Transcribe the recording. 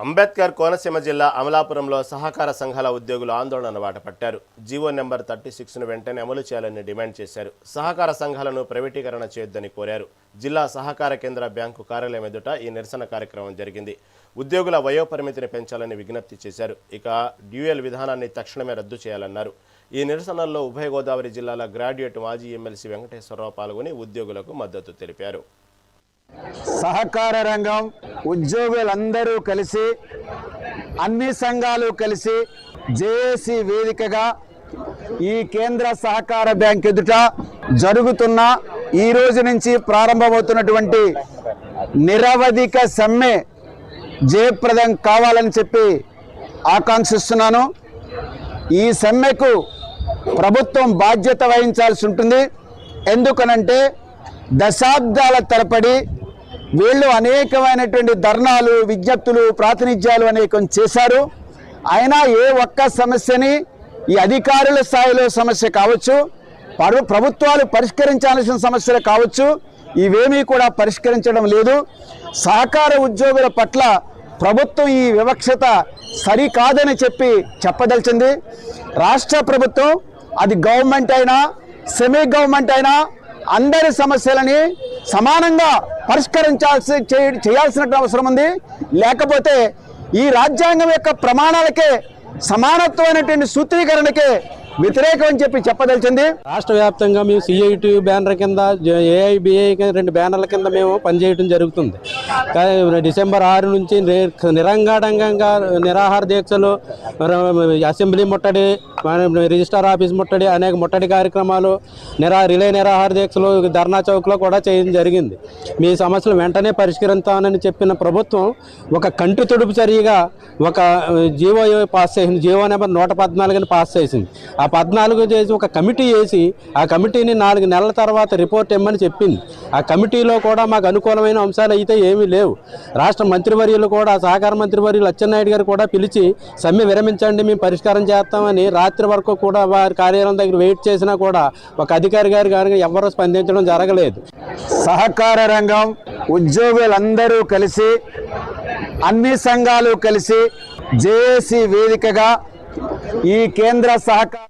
అంబేద్కర్ కోనసీమ జిల్లా అమలాపురంలో సహకార సంఘాల ఉద్యోగులు ఆందోళన బాటపట్టారు. జీవో నెంబర్ 36ను వెంటనే అమలు చేయాలని డిమాండ్ చేశారు. సహకార సంఘాలను ప్రైవేటీకరణ చేయొద్దని కోరారు. జిల్లా సహకార కేంద్ర బ్యాంకు కార్యాలయం ఎదుట ఈ నిరసన కార్యక్రమం జరిగింది. ఉద్యోగుల వయోపరిమితిని పెంచాలని విజ్ఞప్తి చేశారు. ఇక డ్యూయల్ విధానాన్ని తక్షణమే రద్దు చేయాలన్నారు. ఈ నిరసనల్లో ఉభయ గోదావరి జిల్లాల గ్రాడ్యుయేట్ మాజీ ఎమ్మెల్సీ వెంకటేశ్వరరావు పాల్గొని ఉద్యోగులకు మద్దతు తెలిపారు. సహకార రంగం ఉద్యోగులందరూ కలిసి అన్ని సంఘాలు కలిసి జేఏసీ వేదికగా ఈ కేంద్ర సహకార బ్యాంక్ ఎదుట జరుగుతున్న ఈ రోజు నుంచి ప్రారంభమవుతున్నటువంటి నిరవధిక సమ్మె జయప్రదం కావాలని చెప్పి ఆకాంక్షిస్తున్నాను. ఈ సమ్మెకు ప్రభుత్వం బాధ్యత వహించాల్సి ఉంటుంది. ఎందుకనంటే దశాబ్దాల తరబడి వీళ్ళు అనేకమైనటువంటి ధర్నాలు, విజ్ఞప్తులు, ప్రాతినిధ్యాలు అనేకం చేశారు. అయినా ఏ ఒక్క సమస్యని ఈ అధికారుల స్థాయిలో సమస్య కావచ్చు, ప్రభుత్వాలు పరిష్కరించాల్సిన సమస్యలు కావచ్చు, ఇవేమీ కూడా పరిష్కరించడం లేదు. సహకార ఉద్యోగుల పట్ల ప్రభుత్వం ఈ వివక్షత సరికాదని చెప్పదలిచింది. రాష్ట్ర ప్రభుత్వం అది గవర్నమెంట్ అయినా సెమీ గవర్నమెంట్ అయినా అందరి సమస్యలని సమానంగా చేయాల్సిన అవసరం ఉంది. లేకపోతే ఈ రాజ్యాంగం యొక్క ప్రమాణాలకే సమానత్వమైనటువంటి సూత్రీకరణకే వ్యతిరేకం అని చెప్పదలిచింది. రాష్ట్ర వ్యాప్తంగా మేము సిఐటి బ్యానర్ కింద, ఏఐబిఐ రెండు బ్యానర్ల కింద మేము పనిచేయడం జరుగుతుంది. డిసెంబర్ 6 నుంచి నిరంగాటంగా నిరాహార దీక్షలు, అసెంబ్లీ ముట్టడి, రిజిస్టార్ ఆఫీస్ ముట్టడి, అనేక ముట్టడి కార్యక్రమాలు, రిలే నిరాహార దీక్షలు ధర్నా చౌక్లో కూడా చేయడం జరిగింది. మీ సమస్యలు వెంటనే పరిష్కరిస్తామని చెప్పిన ప్రభుత్వం ఒక కంటి తుడుపు చర్యగా ఒక జీవో పాస్ చేసింది. జీవో నెంబర్ 114 పాస్ చేసింది. ఆ 14 చేసి ఒక కమిటీ వేసి ఆ కమిటీని 4 నెలల తర్వాత రిపోర్ట్ ఇమ్మని చెప్పింది. ఆ కమిటీలో కూడా మాకు అనుకూలమైన అంశాలు అయితే ఏమీ లేవు. రాష్ట్ర మంత్రివర్యులు కూడా, సహకార మంత్రివర్యులు అచ్చెన్నాయుడు గారు కూడా పిలిచి సమ్మె విరమించండి, మేము పరిష్కారం చేస్తామని రాత్రి వరకు కూడా వారి కార్యాలయం దగ్గర వెయిట్ చేసినా కూడా ఒక అధికారి గారు కానీ ఎవరూ స్పందించడం జరగలేదు. సహకార రంగం ఉద్యోగులందరూ కలిసి అన్ని సంఘాలు కలిసి జేఏసీ వేదికగా ఈ కేంద్ర సహకార